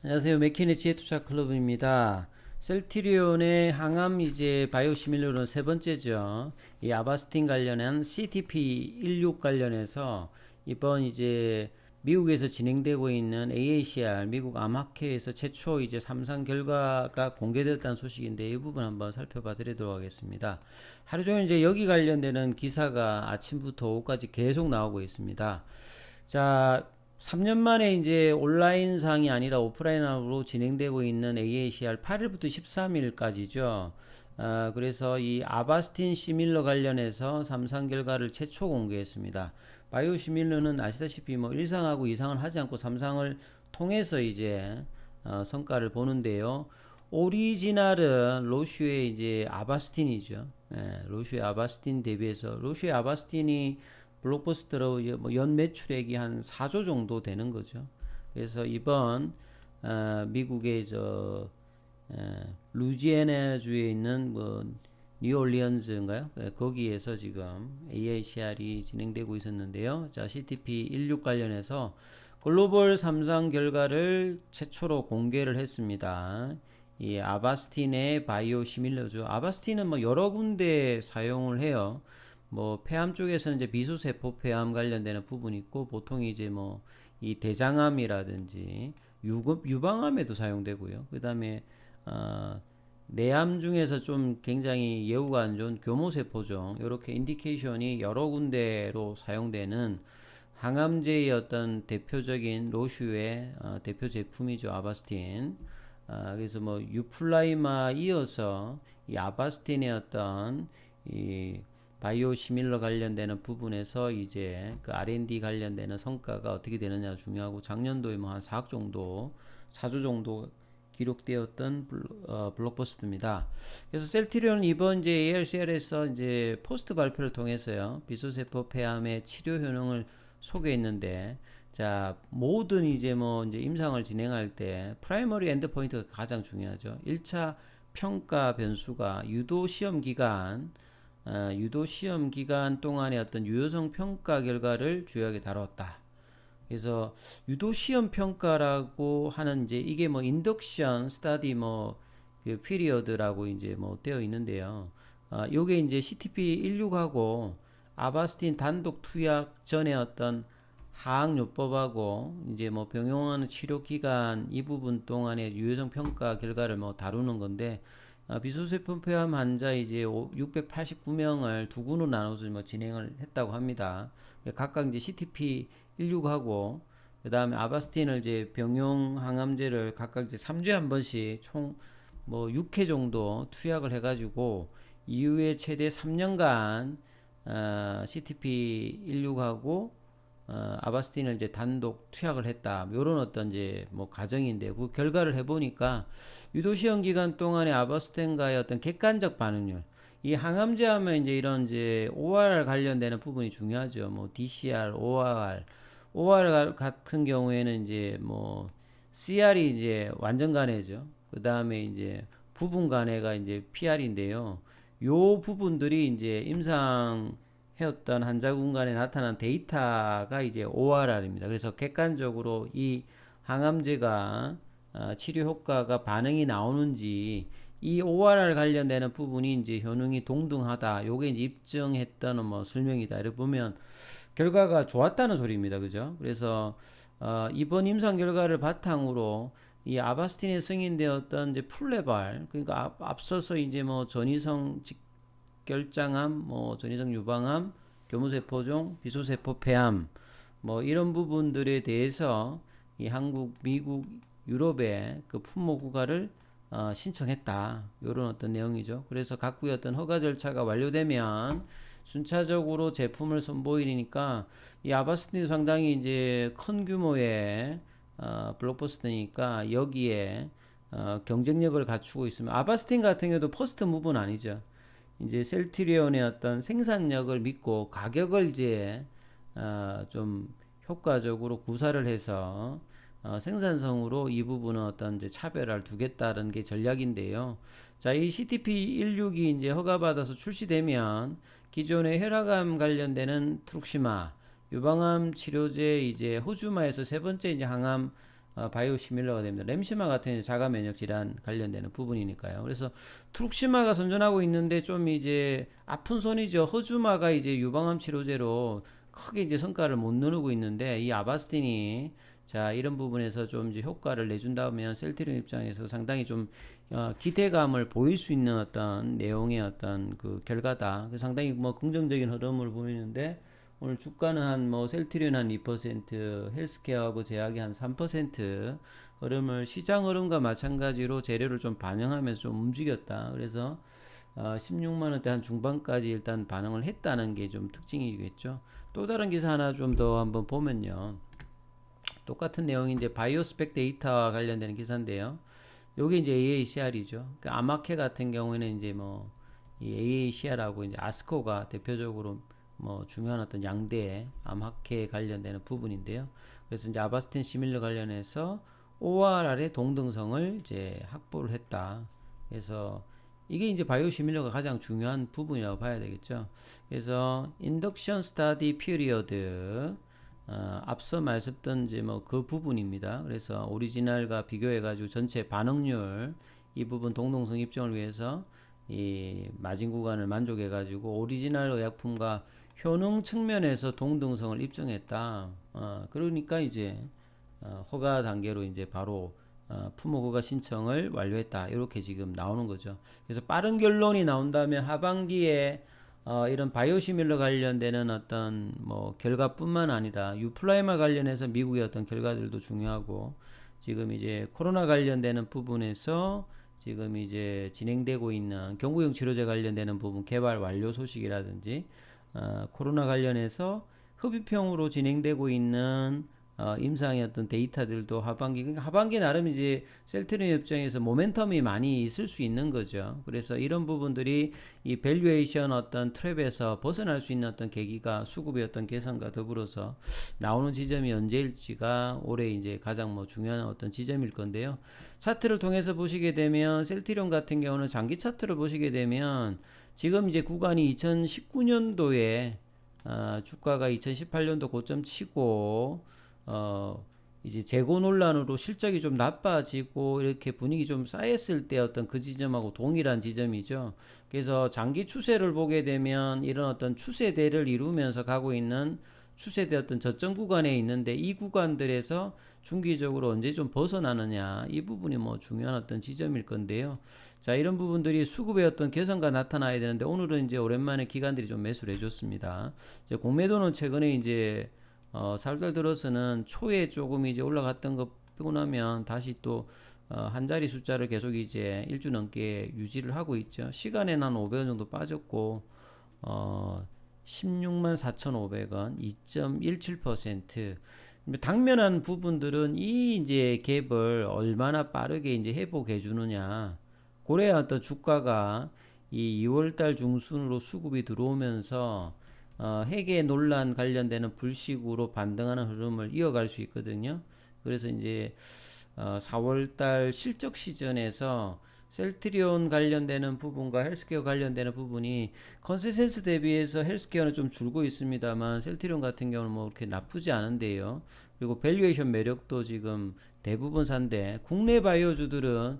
안녕하세요. 맥키네 지혜투자 클럽입니다. 셀트리온의 항암 이제 바이오시밀러는 세 번째죠. 이 아바스틴 관련한 CTP16 관련해서 이번 이제 미국에서 진행되고 있는 AACR 미국 암학회에서 최초 이제 3상 결과가 공개됐다는 소식인데 이 부분 한번 살펴봐 드리도록 하겠습니다. 하루 종일 이제 여기 관련되는 기사가 아침부터 오후까지 계속 나오고 있습니다. 자, 3년 만에 이제 온라인상이 아니라 오프라인으로 진행되고 있는 AACR 8일부터 13일까지죠. 그래서 이 아바스틴 시밀러 관련해서 3상 결과를 최초 공개했습니다. 바이오 시밀러는 아시다시피 뭐 1상하고 2상을 하지 않고 3상을 통해서 이제 성과를 보는데요. 오리지널은 로슈의 이제 아바스틴이죠. 로슈의 아바스틴 대비해서 로슈의 아바스틴이 블록버스터로 뭐연 매출액이 한 4조 정도 되는 거죠. 그래서 이번 미국의 루지애나주에 있는 뭐 뉴올리언즈인가요? 거기에서 지금 AACR이 진행되고 있었는데요. 자, CTP16 관련해서 글로벌 3상 결과를 최초로 공개를 했습니다. 이 아바스틴의 바이오 시밀러죠. 아바스틴은 뭐 여러 군데 사용을 해요. 뭐 폐암 쪽에서는 이제 비수세포 폐암 관련되는 부분이 있고 보통 이제 뭐 이 대장암이라든지 유방암에도 사용되고요. 그다음에 내암 중에서 좀 굉장히 예후가 안 좋은 교모세포종 이렇게 인디케이션이 여러 군데로 사용되는 항암제의 어떤 대표적인 로슈의 대표 제품이죠. 아바스틴. 그래서 뭐 유플라이마 이어서 이 아바스틴의 어떤 이 바이오 시밀러 관련되는 부분에서 이제 그 R&D 관련되는 성과가 어떻게 되느냐 중요하고 작년도에 뭐 한 4억 정도 4조 정도 기록되었던 블록버스터입니다. 그래서 셀트리온은 이번 이제 ARCR에서 이제 포스트 발표를 통해서요 비소세포 폐암의 치료 효능을 소개했는데 자 모든 이제 뭐 이제 임상을 진행할 때 프라이머리 엔드 포인트가 가장 중요하죠. 1차 평가 변수가 유도 시험 기간 동안의 어떤 유효성 평가 결과를 주요하게 다뤘다. 그래서 유도 시험 평가라고 하는 이제 이게 뭐 인덕션 스타디 뭐 그 피리어드라고 이제 뭐 되어 있는데요. 요게 이제 CTP16하고 아바스틴 단독 투약 전에 어떤 하악요법하고 이제 뭐 병용하는 치료 기간 이 부분 동안의 유효성 평가 결과를 뭐 다루는 건데 비소세포 폐암 환자 이제 689명을 두 군으로 나눠서 뭐 진행을 했다고 합니다. 각각 이제 CTP 16하고 그 다음에 아바스틴을 이제 병용 항암제를 각각 이제 3주에 한 번씩 총 뭐 6회 정도 투약을 해가지고 이후에 최대 3년간 CTP 16하고 아바스틴을 이제 단독 투약을 했다. 요런 어떤 이제 뭐 가정인데 그 결과를 해보니까 유도 시험 기간 동안에 아바스틴과의 어떤 객관적 반응률 이 항암제 하면 이제 이런 이제 ORR 관련되는 부분이 중요하죠. 뭐 DCR, ORR 같은 경우에는 이제 뭐 CR이 이제 완전 간해죠. 그 다음에 이제 부분 간해가 이제 PR인데요. 요 부분들이 이제 임상 해왔던 환자군 간에 나타난 데이터가 이제 ORR입니다. 그래서 객관적으로 이 항암제가 치료 효과가 반응이 나오는지 이 ORR 관련되는 부분이 이제 효능이 동등하다. 요게 이제 입증했다는 뭐 설명이다. 이렇게 보면 결과가 좋았다는 소리입니다. 그죠? 그래서 이번 임상 결과를 바탕으로 이 아바스틴에 승인되었던 이제 풀레발 그러니까 앞서서 이제 뭐 전이성 결장암, 뭐 전이성 유방암, 교무세포종, 비소세포 폐암 뭐 이런 부분들에 대해서 이 한국, 미국, 유럽의 그 품목 후가를 신청했다. 이런 어떤 내용이죠. 그래서 각국의 어떤 허가 절차가 완료되면 순차적으로 제품을 선보이니까 이 아바스틴도 상당히 이제 큰 규모의 블록버스터니까 여기에 경쟁력을 갖추고 있으면 아바스틴 같은 경우도 퍼스트 무브는 아니죠. 이제 셀트리온의 어떤 생산력을 믿고 가격을 이제 좀 효과적으로 구사를 해서 생산성으로 이 부분은 어떤 이제 차별화를 두겠다는 게 전략인데요. 자, 이 CTP16이 이제 허가받아서 출시되면 기존의 혈압암 관련되는 트룩시마, 유방암 치료제 이제 호주마에서 세 번째 이제 항암 바이오시밀러가 됩니다. 램시마 같은 경우는 자가 면역 질환 관련되는 부분이니까요. 그래서 트룩시마가 선전하고 있는데 좀 이제 아픈 손이죠. 허주마가 이제 유방암 치료제로 크게 이제 성과를 못 누르고 있는데 이 아바스틴이 자 이런 부분에서 좀 이제 효과를 내준다면 셀트리온 입장에서 상당히 좀 기대감을 보일 수 있는 어떤 내용의 어떤 그 결과다. 상당히 뭐 긍정적인 흐름을 보이는데 오늘 주가는 한 뭐 셀트리온 한 2%, 헬스케어하고 제약이 한 3% 흐름을 시장 흐름과 마찬가지로 재료를 좀 반영하면서 좀 움직였다. 그래서 16만 원대 한 중반까지 일단 반응을 했다는 게 좀 특징이겠죠. 또 다른 기사 하나 좀 더 한번 보면요. 똑같은 내용인데 바이오스펙 데이터와 관련되는 기사인데요. 요게 이제 AACR이죠. 그 아마케 같은 경우에는 이제 뭐 이 AACR하고 이제 아스코가 대표적으로 뭐 중요한 어떤 양대 암학회 관련되는 부분인데요. 그래서 이제 아바스틴 시밀러 관련해서 ORR의 동등성을 이제 확보를 했다. 그래서 이게 이제 바이오 시밀러가 가장 중요한 부분이라고 봐야 되겠죠. 그래서 인덕션 스타디 피리어드 앞서 말씀드렸던 이제 뭐 그 부분입니다. 그래서 오리지널과 비교해 가지고 전체 반응률 이 부분 동등성 입증을 위해서 이 마진 구간을 만족해 가지고 오리지널 의약품과 효능 측면에서 동등성을 입증했다. 그러니까 이제 허가 단계로 이제 바로 품목 허가 신청을 완료했다. 이렇게 지금 나오는 거죠. 그래서 빠른 결론이 나온다면 하반기에 이런 바이오시밀러 관련되는 어떤 뭐 결과뿐만 아니라 유플라이마 관련해서 미국의 어떤 결과들도 중요하고 지금 이제 코로나 관련되는 부분에서 지금 이제 진행되고 있는 경구용 치료제 관련되는 부분 개발 완료 소식이라든지 코로나 관련해서 흡입형으로 진행되고 있는 임상의 어떤 데이터들도 하반기, 그러니까 하반기 나름 이제 셀트리온 입장에서 모멘텀이 많이 있을 수 있는 거죠. 그래서 이런 부분들이 이 밸류에이션 어떤 트랩에서 벗어날 수 있는 어떤 계기가 수급의 어떤 개선과 더불어서 나오는 지점이 언제일지가 올해 이제 가장 뭐 중요한 어떤 지점일 건데요. 차트를 통해서 보시게 되면 셀트리온 같은 경우는 장기 차트를 보시게 되면 지금 이제 구간이 2019년도에 주가가 2018년도 고점 치고 이제 재고 논란으로 실적이 좀 나빠지고 이렇게 분위기 좀 쌓였을 때 어떤 그 지점하고 동일한 지점이죠. 그래서 장기 추세를 보게 되면 이런 어떤 추세대를 이루면서 가고 있는 추세대 어떤 저점 구간에 있는데 이 구간들에서 중기적으로 언제 좀 벗어나느냐 이 부분이 뭐 중요한 어떤 지점일 건데요. 자 이런 부분들이 수급의 어떤 개선가 나타나야 되는데 오늘은 이제 오랜만에 기관들이 좀 매수를 해줬습니다. 이제 공매도는 최근에 이제 살달 들어서는 초에 조금 이제 올라갔던 거 빼고 나면 다시 또 한 자리 숫자를 계속 이제 일주 넘게 유지를 하고 있죠. 시간에는 한 500원 정도 빠졌고 16만 4,500원 2.17%. 당면한 부분들은 이 이제 갭을 얼마나 빠르게 이제 회복해 주느냐. 고래야 어떤 주가가 이 2월달 중순으로 수급이 들어오면서 회계 논란 관련되는 불식으로 반등하는 흐름을 이어갈 수 있거든요. 그래서 이제 4월달 실적 시즌에서 셀트리온 관련되는 부분과 헬스케어 관련되는 부분이 컨센서스 대비해서 헬스케어는 좀 줄고 있습니다만 셀트리온 같은 경우는 뭐 그렇게 나쁘지 않은데요. 그리고 밸류에이션 매력도 지금 대부분 산데 국내 바이오주들은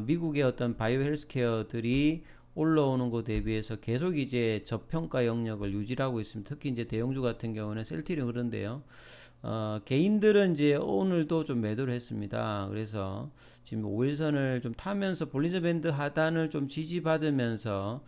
미국의 어떤 바이오 헬스케어들이 올라오는 것 대비해서 계속 이제 저평가 영역을 유지하고 있습니다. 특히 이제 대형주 같은 경우는 셀트리온 그런데요. 개인들은 이제 오늘도 좀 매도를 했습니다. 그래서 지금 5일선을 좀 타면서 볼린저 밴드 하단을 좀 지지받으면서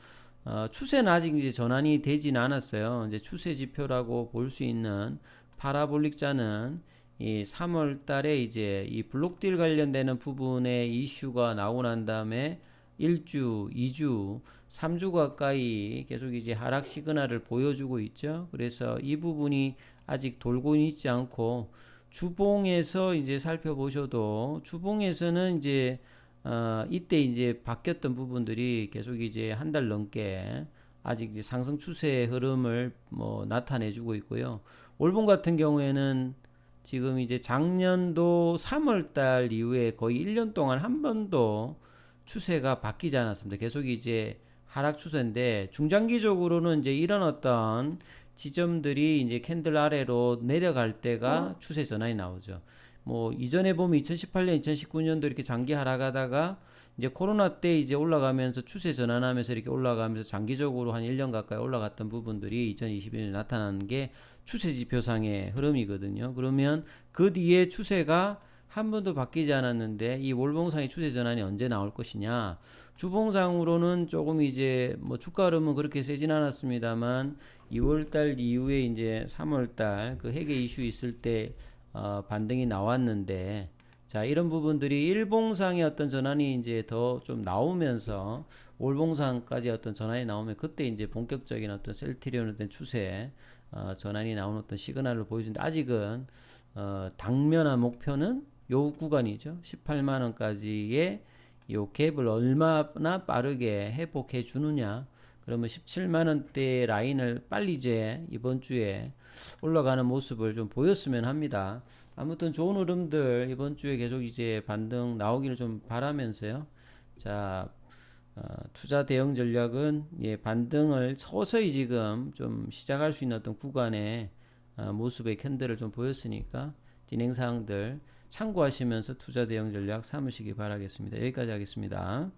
추세는 아직 이제 전환이 되진 않았어요. 이제 추세 지표라고 볼 수 있는 파라볼릭자는 이 3월 달에 이제 이 블록딜 관련되는 부분의 이슈가 나오고 난 다음에 1주, 2주, 3주 가까이 계속 이제 하락 시그널을 보여주고 있죠. 그래서 이 부분이 아직 돌고 있지 않고 주봉에서 이제 살펴보셔도 주봉에서는 이제 이때 이제 바뀌었던 부분들이 계속 이제 한 달 넘게 아직 이제 상승 추세의 흐름을 뭐 나타내주고 있고요. 올봉 같은 경우에는 지금 이제 작년도 3월 달 이후에 거의 1년 동안 한 번도 추세가 바뀌지 않았습니다. 계속 이제 하락 추세인데 중장기적으로는 이제 이런 어떤 지점들이 이제 캔들 아래로 내려갈 때가 추세 전환이 나오죠. 뭐 이전에 보면 2018년, 2019년도 이렇게 장기 하락하다가 이제 코로나 때 이제 올라가면서 추세 전환하면서 이렇게 올라가면서 장기적으로 한 1년 가까이 올라갔던 부분들이 2021년에 나타나는 게 추세 지표상의 흐름이거든요. 그러면 그 뒤에 추세가 한 번도 바뀌지 않았는데 이 월봉상의 추세 전환이 언제 나올 것이냐? 주봉상으로는 조금 이제 뭐 주가 흐름은 그렇게 세진 않았습니다만 2월달 이후에 이제 3월달 그 회계 이슈 있을 때 반등이 나왔는데 자 이런 부분들이 일봉상의 어떤 전환이 이제 더 좀 나오면서 월봉상까지 어떤 전환이 나오면 그때 이제 본격적인 어떤 셀트리온에 대한 추세 전환이 나오는 어떤 시그널을 보여주는데 아직은 당면한 목표는 요 구간이죠. 18만 원까지의 요 갭을 얼마나 빠르게 회복해 주느냐. 그러면 17만 원대 라인을 빨리 이제 이번 주에 올라가는 모습을 좀 보였으면 합니다. 아무튼 좋은 흐름들 이번 주에 계속 이제 반등 나오기를 좀 바라면서요. 자, 투자 대응 전략은 예, 반등을 서서히 지금 좀 시작할 수 있는 어떤 구간의 모습의 캔들을 좀 보였으니까 진행 사항들 참고하시면서 투자 대응 전략 삼으시기 바라겠습니다. 여기까지 하겠습니다.